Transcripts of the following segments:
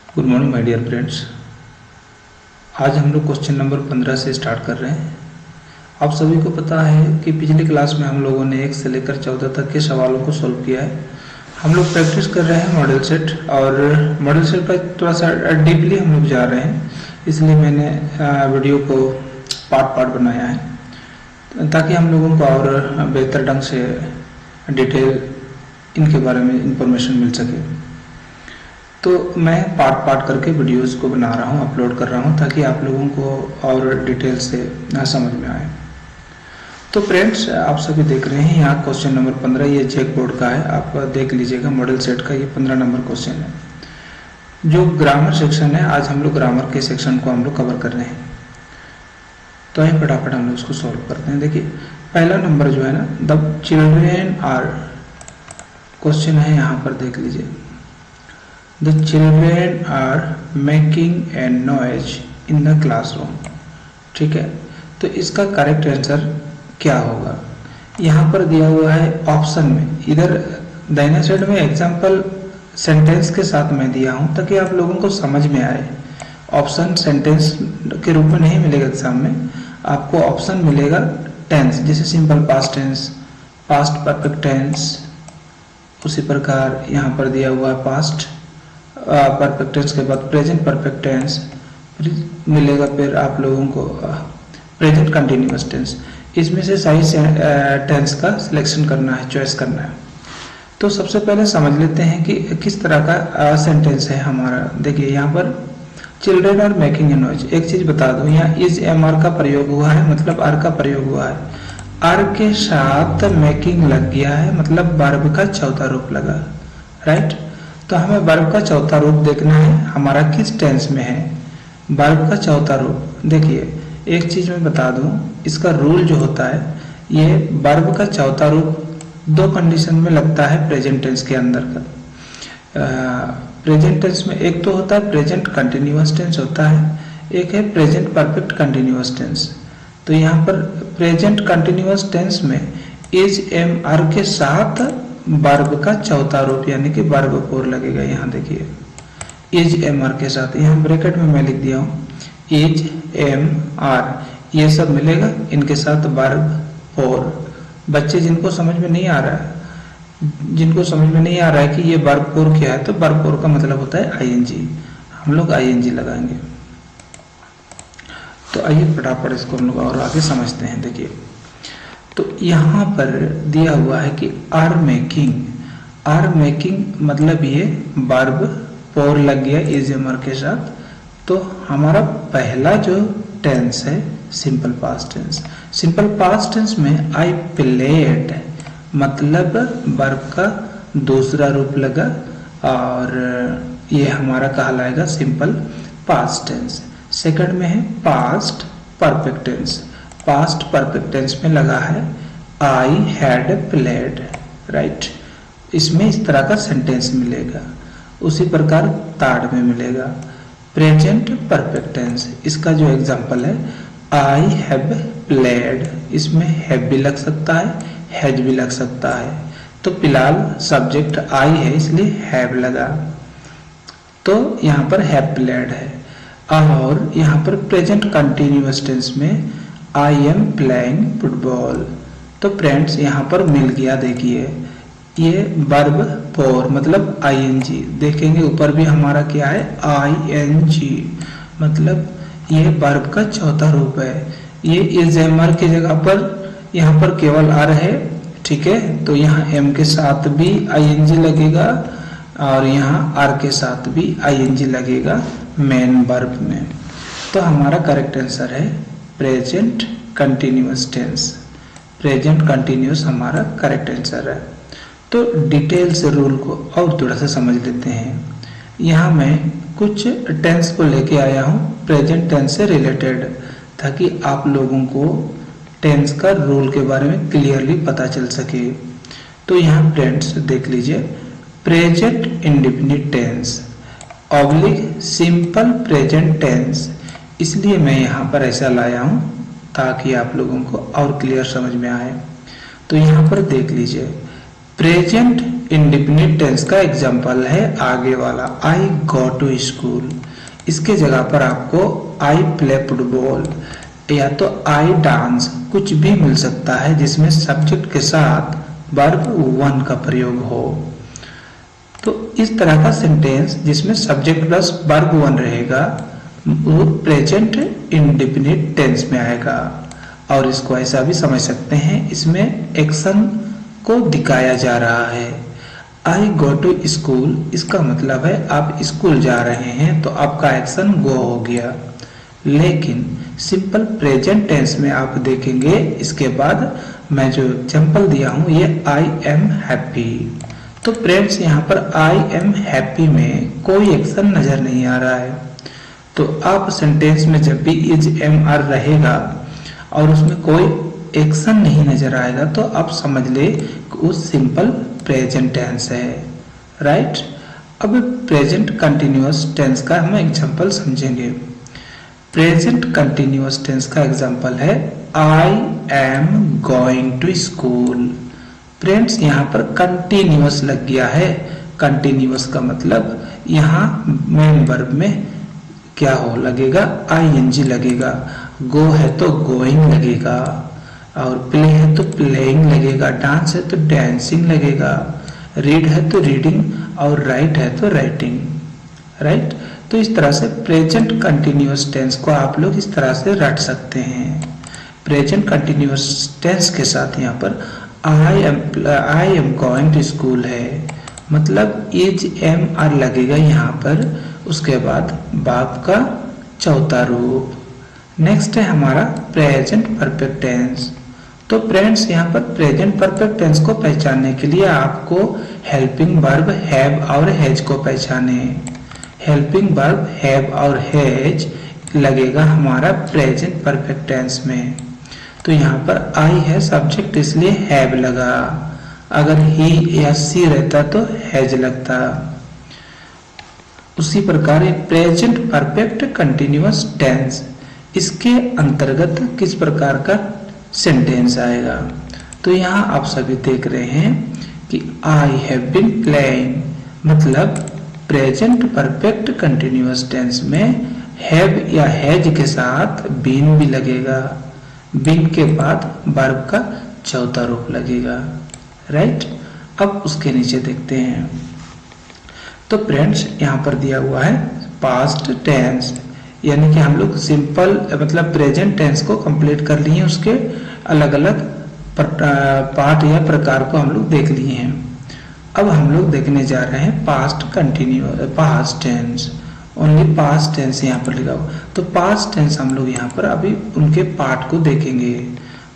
Good morning my dear friends. आज हम लोग क्वेश्चन नंबर 15 से स्टार्ट कर रहे हैं। आप सभी को पता है कि पिछली क्लास में हम लोगों ने 1 से लेकर 14 तक के सवालों को सॉल्व किया है। हम लोग प्रैक्टिस कर रहे हैं मॉडल सेट, और मॉडल सेट पर थोड़ा सा डीपली हम लोग जा रहे हैं, इसलिए मैंने वीडियो को पार्ट पार्ट बनाया है ताकि हम लोगों को और बेहतर ढंग से डिटेल इनके बारे में इंफॉर्मेशन मिल सके। तो मैं पार्ट पार्ट करके वीडियोस को बना रहा हूँ, अपलोड कर रहा हूँ ताकि आप लोगों को और डिटेल से समझ में आए। तो फ्रेंड्स, आप सभी देख रहे हैं यहाँ क्वेश्चन नंबर 15, ये चेक बोर्ड का है, आप देख लीजिएगा। मॉडल सेट का ये 15 नंबर क्वेश्चन है। जो ग्रामर सेक्शन है, आज हम लोग ग्रामर के सेक्शन को हम लोग कवर कर रहे हैं। तो आइए फटाफट हम लोग उसको सॉल्व करते हैं। देखिए पहला नंबर जो है ना, द चिल्ड्रेन आर, क्वेश्चन है यहाँ पर देख लीजिए। The children are making a noise in the classroom। ठीक है, तो इसका करेक्ट आंसर क्या होगा? यहाँ पर दिया हुआ है ऑप्शन में, इधर दाहिने साइड में एग्जाम्पल सेंटेंस के साथ मैं दिया हूँ ताकि आप लोगों को समझ में आए। ऑप्शन सेंटेंस के रूप में नहीं मिलेगा एग्जाम में, आपको ऑप्शन मिलेगा टेंस, जैसे simple past tense, past perfect tense. उसी प्रकार यहाँ पर दिया हुआ है पास्ट परफेक्ट टेंस के बाद प्रेजेंट परफेक्ट टेंस मिलेगा, फिर आप लोगों को प्रेजेंट कंटिन्यूअस टेंस। इसमें से सही टेंस का सिलेक्शन करना है, चॉइस करना है। तो सबसे पहले समझ लेते हैं कि किस तरह का सेंटेंस है हमारा। देखिए यहाँ पर children are making a noise. एक चीज बता दूं, यहाँ इज एम आर का प्रयोग हुआ है, मतलब आर का प्रयोग हुआ है। आर के साथ मेकिंग लग गया है, मतलब वर्ब का चौथा रूप लगा, राइट। तो हमें वर्ब का चौथा रूप देखना है, हमारा किस टेंस में है वर्ब का चौथा रूप। देखिए एक चीज मैं बता दूं, इसका रूल जो होता है, ये वर्ब का चौथा रूप 2 कंडीशन में लगता है प्रेजेंट टेंस के अंदर का। प्रेजेंट टेंस में एक तो होता है प्रेजेंट कंटिन्यूअस टेंस होता है, एक है प्रेजेंट परफेक्ट कंटिन्यूअस टेंस। तो यहाँ पर प्रेजेंट कंटिन्यूअस टेंस में इज एम आर के साथ वर्ब का चौथा रूप यानी कि वर्ब 4 लगेगा। यहाँ देखिए इज एम आर के साथ, यहाँ ब्रैकेट में मैं लिख दिया हूँ इज एम आर, ये सब मिलेगा, इनके साथ वर्ब 4। बच्चे जिनको समझ में नहीं आ रहा है, जिनको समझ में नहीं आ रहा है कि ये वर्ब 4 क्या है, तो वर्ब 4 का मतलब होता है आईएनजी, हम लोग आईएनजी लगाएंगे। तो आइए फटाफट इसको हम लोग और आगे समझते हैं। देखिए तो यहाँ पर दिया हुआ है कि आर मेकिंग, आर मेकिंग मतलब ये वर्ब 4 लग गया इज एम आर के साथ। तो हमारा पहला जो टेंस है simple past tense. Simple past tense में आई प्लेड मतलब वर्ब का दूसरा रूप लगा, और ये हमारा कहलाएगा सिंपल पास्ट टेंस। सेकंड में है past perfect tense. Past perfect tense में लगा है आई हैड प्लेड, राइट। इसमें इस तरह का सेंटेंस मिलेगा। उसी प्रकार थर्ड में मिलेगा प्रेजेंट परफेक्ट टेंस। इसका जो एग्जांपल है आई हैव प्लेड, इसमें हैव भी लग सकता है, हैज भी लग सकता है। तो फिलहाल सब्जेक्ट आई है इसलिए हैव लगा, तो यहाँ पर हैव प्लेड है। और यहाँ पर प्रेजेंट कंटिन्यूअस टेंस में आई एम प्लेइंग फुटबॉल। तो फ्रेंड्स यहाँ पर मिल गया, देखिए ये वर्ब 4 मतलब आईएनजी। देखेंगे ऊपर भी हमारा क्या है आईएनजी, मतलब ये वर्ब का चौथा रूप है। ये इज एम आर की जगह पर यहाँ पर केवल आर है, ठीक है। तो यहाँ एम के साथ भी आईएनजी लगेगा और यहाँ आर के साथ भी आईएनजी लगेगा मेन वर्ब में। तो हमारा करेक्ट आंसर है present continuous tense. Present continuous हमारा करेक्ट आंसर है। तो डिटेल्स रूल को और थोड़ा सा समझ लेते हैं। यहाँ मैं कुछ टेंस को लेके आया हूँ प्रेजेंट टेंस से रिलेटेड, ताकि आप लोगों को टेंस का रूल के बारे में क्लियरली पता चल सके। तो यहाँ फ्रेंड्स देख लीजिए, present indefinite tense oblique simple present tense, इसलिए मैं यहाँ पर ऐसा लाया हूँ ताकि आप लोगों को और क्लियर समझ में आए। तो यहाँ पर देख लीजिए प्रेजेंट इंडेफिनिट टेंस का एग्जाम्पल है आगे वाला, आई गो टू स्कूल। इसके जगह पर आपको आई प्ले फुटबॉल या तो आई डांस कुछ भी मिल सकता है जिसमें सब्जेक्ट के साथ वर्ब वन का प्रयोग हो। तो इस तरह का सेंटेंस जिसमें सब्जेक्ट प्लस वर्ब वन रहेगा वो प्रेजेंट इंडेफिनिट टेंस में आएगा। और इसको ऐसा भी समझ सकते हैं, इसमें एक्शन को दिखाया जा रहा है। आई गो टू स्कूल, इसका मतलब है आप स्कूल जा रहे हैं तो आपका एक्शन गो हो गया। लेकिन सिंपल प्रेजेंट टेंस में आप देखेंगे, इसके बाद मैं जो एग्जांपल दिया हूं ये आई एम हैप्पी। तो फ्रेंड्स यहाँ पर आई एम हैप्पी में कोई एक्शन नजर नहीं आ रहा है। तो आप सेंटेंस में जब भी इज एम आर रहेगा और उसमें कोई एक्शन नहीं नजर आएगा तो आप समझ ले कि वो सिंपल प्रेजेंट टेंस है, राइट। अब प्रेजेंट कंटिन्यूअस टेंस का हम एग्जांपल समझेंगे। प्रेजेंट कंटिन्यूअस टेंस का एग्जांपल है I am going to school. Friends यहाँ पर कंटिन्यूअस लग गया है। कंटिन्यूअस का मतलब यहाँ मेन वर्ब में क्या हो लगेगा, आईएनजी लगेगा। गो है तो गोइंग लगेगा, और प्ले है तो प्लेइंग लगेगा, डांस है तो डांसिंग लगेगा, रीड है तो रीडिंग, और राइट है तो राइटिंग, राइट। तो इस तरह से प्रेजेंट कंटिन्यूअस टेंस को आप लोग इस तरह से रट सकते हैं। प्रेजेंट कंटिन्यूअस टेंस के साथ यहाँ पर I am going to school है, मतलब इज एम आर लगेगा यहाँ पर। उसके बाद वर्ब का चौथा रूप। नेक्स्ट है हमारा प्रेजेंट परफेक्ट टेंस। तो फ्रेंड्स यहाँ पर प्रेजेंट परफेक्ट टेंस को पहचानने के लिए आपको हेल्पिंग वर्ब हैव और हैज को पहचाने। हेल्पिंग वर्ब हैव और हैज लगेगा हमारा प्रेजेंट परफेक्ट टेंस में। तो यहाँ पर आई है सब्जेक्ट इसलिए हैव लगा, अगर ही या सी रहता तो हैज लगता। उसी प्रकार प्रेजेंट परफेक्ट कंटिन्यूअस टेंस, इसके अंतर्गत किस प्रकार का सेंटेंस आएगा। तो यहाँ आप सभी देख रहे हैं कि आई हैव बीन प्लेइंग, मतलब प्रेजेंट परफेक्ट कंटिन्यूअस टेंस में हैव या हैज के साथ बीन भी लगेगा। बीन के बाद वर्ब का चौथा रूप लगेगा, राइट। अब उसके नीचे देखते हैं। तो फ्रेंड्स यहाँ पर दिया हुआ है पास्ट टेंस, यानी कि हम लोग सिंपल मतलब प्रेजेंट टेंस को कंप्लीट कर लिए, उसके अलग अलग पार्ट या प्रकार को हम लोग देख लिए हैं। अब हम लोग देखने जा रहे हैं past tense. Only past tense यहाँ पर लिखा हुआ। तो पास्ट टेंस हम लोग यहाँ पर अभी उनके पार्ट को देखेंगे।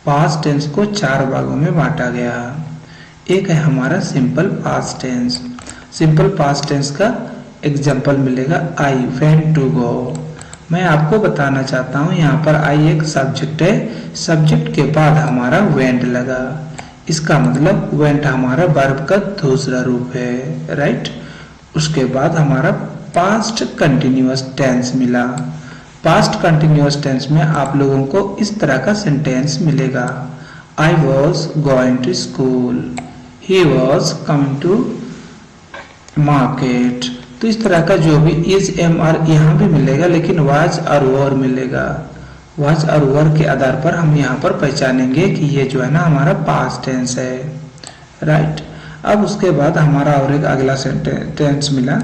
पास्ट टेंस को 4 भागों में बांटा गया। एक है हमारा simple past tense. Simple past tense का एग्जाम्पल मिलेगा आई वेंट टू गो। मैं आपको बताना चाहता हूँ यहाँ पर आई एक सब्जेक्ट है, सब्जेक्ट के बाद हमारा वेंट लगा, इसका मतलब वेंट हमारा वर्ब का दूसरा रूप है, राइट। उसके बाद हमारा पास्ट कंटिन्यूअस टेंस मिला। पास्ट कंटिन्यूअस टेंस में आप लोगों को इस तरह का सेंटेंस मिलेगा, I was going to school, he was coming to market. तो इस तरह का जो भी इज एम आर यहाँ भी मिलेगा, लेकिन वाज और वर मिलेगा। वाज और वर के आधार पर हम यहाँ पर पहचानेंगे कि ये जो है ना हमारा पास्ट टेंस है, राइट। अब उसके बाद हमारा और एक अगला टेंस मिला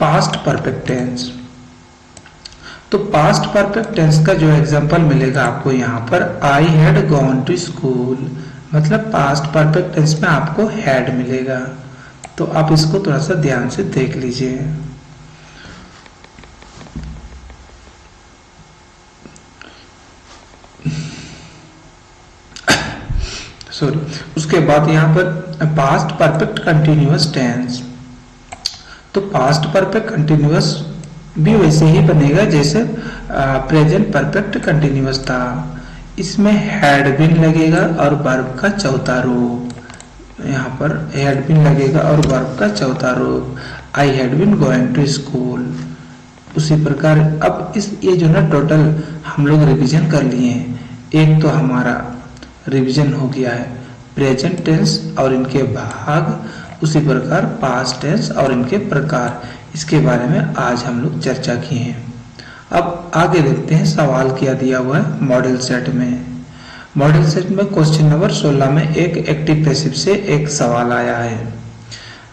पास्ट परफेक्ट टेंस। तो पास्ट परफेक्ट टेंस का जो एग्जांपल मिलेगा आपको यहाँ पर I had gone to school, मतलब पास्ट परफेक्ट टेंस में आपको हैड मिलेगा। तो आप इसको थोड़ा सा ध्यान से देख लीजिए। सॉरी, उसके बाद यहाँ पर पास्ट परफेक्ट कंटिन्यूअस टेंस। तो पास्ट परफेक्ट कंटिन्यूअस भी वैसे ही बनेगा जैसे प्रेजेंट परफेक्ट कंटिन्यूअस था। इसमें हैड बीन लगेगा और वर्ब का चौथा रूप, यहाँ पर हैड बीन लगेगा और वर्ब का चौथा रूप, I had been going to school. उसी प्रकार अब ये जो ना टोटल हम लोग रिवीजन कर लिए हैं। एक तो हमारा रिवीजन हो गया है प्रेजेंट टेंस और इनके भाग, उसी प्रकार पास्ट टेंस और इनके प्रकार, इसके बारे में आज हम लोग चर्चा किए हैं। अब आगे देखते हैं सवाल क्या दिया हुआ है मॉडल सेट में। मॉडल सेट में क्वेश्चन नंबर 16 में एक एक्टिव पैसिव से एक सवाल आया है।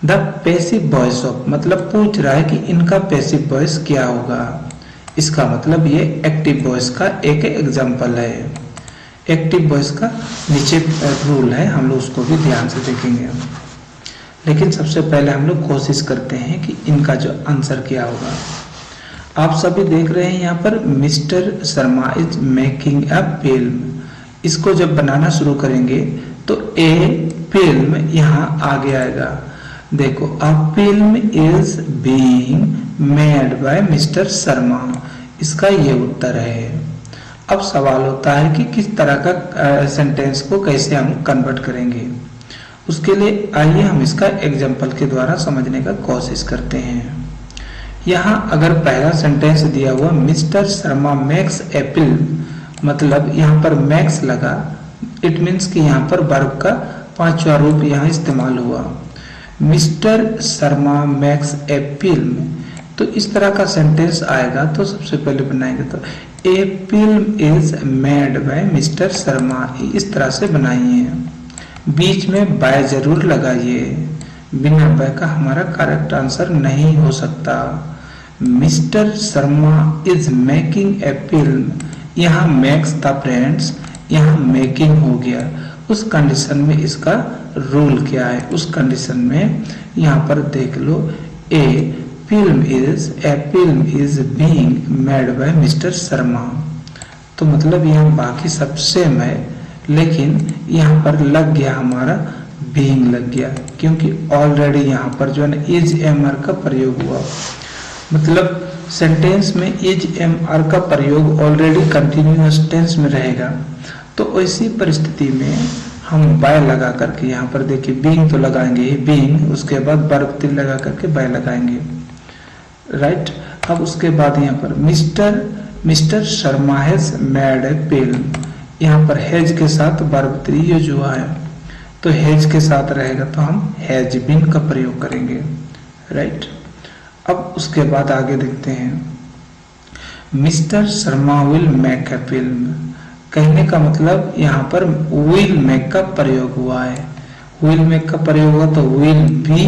द पैसिव वॉइस ऑफ, मतलब पूछ रहा है कि इनका पैसिव वॉइस क्या होगा। इसका मतलब ये एक्टिव वॉइस का एक एग्जाम्पल है। एक्टिव वॉइस का नीचे रूल है, हम लोग उसको भी ध्यान से देखेंगे। लेकिन सबसे पहले हम लोग कोशिश करते हैं कि इनका जो आंसर क्या होगा। आप सभी देख रहे हैं यहाँ पर mister Sharma is making a film. इसको जब बनाना शुरू करेंगे तो ए फिल्म यहाँ आगे आएगा। देखो, a film is being made by Mr Sharma, इसका ये उत्तर है। अब सवाल होता है कि किस तरह का सेंटेंस को कैसे हम कन्वर्ट करेंगे। उसके लिए आइए हम इसका एग्जाम्पल के द्वारा समझने का कोशिश करते हैं। यहाँ अगर पहला सेंटेंस दिया हुआ mister Sharma makes a film, मतलब यहाँ पर मैक्स लगा, इट मीन्स कि यहाँ पर वर्ब का पांचवा रूप यहाँ इस्तेमाल हुआ। Mister Sharma makes a film, तो इस तरह का सेंटेंस आएगा तो सबसे पहले बनाएंगे तो a film is made by Mr Sharma, इस तरह से बनाइए। बीच में बाय जरूर लगाइए, बिना बाय का हमारा करेक्ट आंसर नहीं हो सकता। Mister Sharma is making a film, यहाँ मेक्स था फ्रेंड्स, यहाँ मेकिंग हो गया। उस कंडीशन में इसका रूल क्या है, उस कंडीशन में यहाँ पर देख लो, a film is being made by Mr Sharma. तो मतलब यहाँ बाकी सब सेम है, लेकिन यहाँ पर लग गया हमारा बीइंग लग गया, क्योंकि ऑलरेडी यहाँ पर जो है ना इज एम आर का प्रयोग हुआ। मतलब सेंटेंस में इज एम आर का प्रयोग ऑलरेडी कंटिन्यूअस टेंस में रहेगा। तो ऐसी परिस्थिति में हम बाय लगा करके यहाँ पर देखिए बीइंग तो लगाएंगे ही, बीइंग, उसके बाद वर्ब तिल लगा करके बाय लगाएंगे, राइट। अब उसके बाद यहाँ पर mister Sharma has made a film, यहाँ पर हैज के साथ वर्ब थ्री यूज हुआ है, तो हैज के साथ रहेगा तो हम हैज बीन का प्रयोग करेंगे, राइट। अब उसके बाद आगे देखते हैं mister Sharma will make a film, कहने का मतलब यहाँ पर विल मेक का प्रयोग हुआ है। विल मेक का प्रयोग हुआ तो विल बी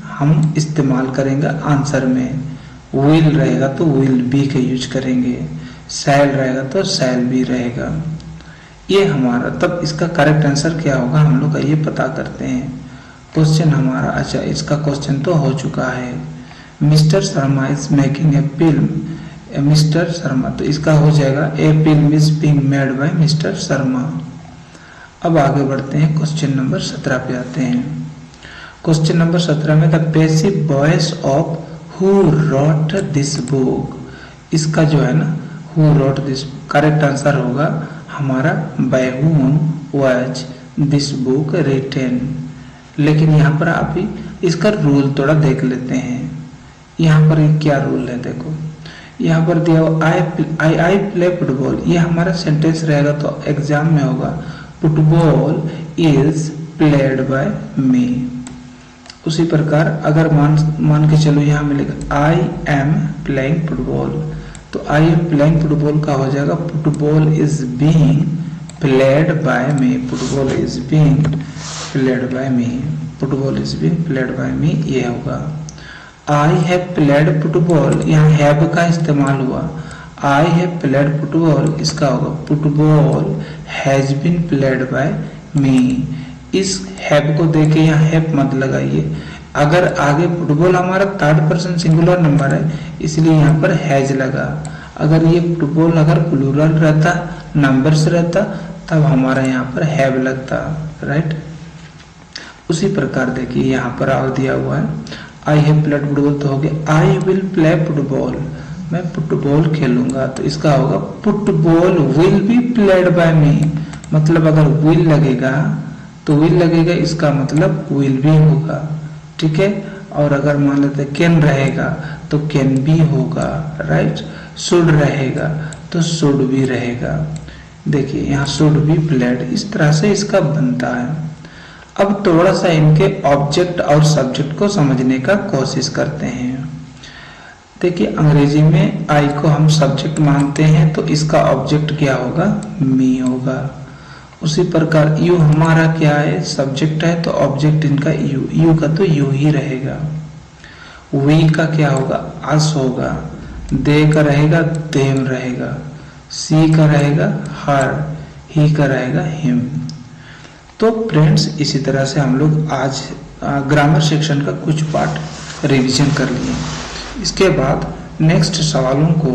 हम इस्तेमाल करेंगे आंसर में। विल रहेगा तो विल बी का यूज करेंगे, शैल रहेगा तो शैल बी रहेगा। ये हमारा, तब इसका करेक्ट आंसर क्या होगा हम लोग का ये पता करते हैं। क्वेश्चन हमारा, अच्छा इसका क्वेश्चन तो हो चुका है, Mr Sharma is making a film, Mr Sharma, तो इसका हो जाएगा a film is being made by Mr Sharma. अब आगे बढ़ते हैं, क्वेश्चन नंबर 17 पे आते हैं। क्वेश्चन नंबर 17 में the passive voice of who wrote this book, इसका जो है ना who wrote this, correct answer होगा हमारा bye whom was this book written। लेकिन यहाँ पर आप ही इसका रूल थोड़ा देख लेते हैं। यहाँ पर क्या रूल है, देखो यहाँ पर दिया हुआ आई प्ले फुटबॉल, ये हमारा सेंटेंस रहेगा तो एग्जाम में होगा फुटबॉल इज प्लेड बाय मी। उसी प्रकार अगर मान के चलो यहाँ मिलेगा आई एम प्लेइंग फुटबॉल, तो आई एम प्लेइंग फुटबॉल का हो जाएगा football is being played by me, football is being played by me, football is being played by me, ये होगा। आई हैव प्लेड फुटबॉल, यहाँ हैव का इस्तेमाल हुआ, आई हैव प्लेड फुटबॉल, इसका होगा football has been played by me. इस have को देके यहाँ हैव मत लगाइए, अगर आगे फुटबॉल हमारा थर्ड पर्सन सिंगुलर नंबर है इसलिए यहाँ पर हैज लगा। अगर ये फुटबॉल अगर प्लूरल रहता, नंबर से रहता, तब हमारा यहाँ पर हैव लगता, राइट। उसी प्रकार देखिए यहाँ पर और दिया हुआ है आई हैव प्लेड फुटबॉल, तो हो गया आई विल प्ले फुटबॉल, मैं फुटबॉल खेलूंगा, तो इसका होगा football will be played by me. मतलब अगर विल लगेगा तो विल लगेगा, इसका मतलब विल भी होगा, ठीक है। और अगर मान लेते कैन रहेगा तो कैन भी होगा, राइट। शुड रहेगा तो शुड भी रहेगा। देखिए यहाँ शुड बी प्लेड, इस तरह से इसका बनता है। अब थोड़ा सा इनके ऑब्जेक्ट और सब्जेक्ट को समझने का कोशिश करते हैं। देखिए, अंग्रेजी में आई को हम सब्जेक्ट मानते हैं तो इसका ऑब्जेक्ट क्या होगा, मी होगा। उसी प्रकार यू हमारा क्या है, सब्जेक्ट है, तो ऑब्जेक्ट इनका यू, यू का तो यू ही रहेगा। वी का क्या होगा, अस होगा। दे का रहेगा देम रहेगा। सी का रहेगा हर। ही का रहेगा हिम। तो फ्रेंड्स, इसी तरह से हम लोग आज ग्रामर सेक्शन का कुछ पार्ट रिवीजन कर लिए। इसके बाद नेक्स्ट सवालों को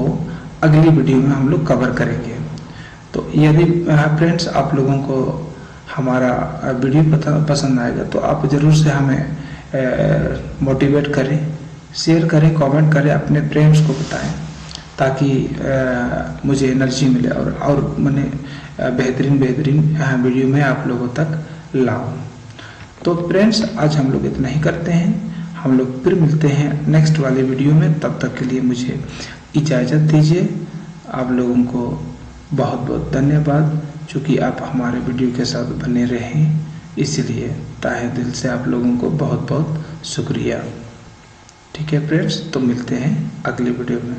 अगली वीडियो में हम लोग कवर करेंगे। तो यदि फ्रेंड्स आप लोगों को हमारा वीडियो पसंद आएगा तो आप ज़रूर से हमें मोटिवेट करें, शेयर करें, कमेंट करें, अपने फ्रेंड्स को बताएं, ताकि मुझे एनर्जी मिले और मैंने बेहतरीन वीडियो में आप लोगों तक लाऊं। तो फ्रेंड्स, आज हम लोग इतना ही करते हैं। हम लोग फिर मिलते हैं नेक्स्ट वाले वीडियो में। तब तक के लिए मुझे इजाज़त दीजिए। आप लोगों को बहुत बहुत धन्यवाद, चूँकि आप हमारे वीडियो के साथ बने रहें, इसलिए ताहे दिल से आप लोगों को बहुत बहुत शुक्रिया। ठीक है फ्रेंड्स, तो मिलते हैं अगले वीडियो में।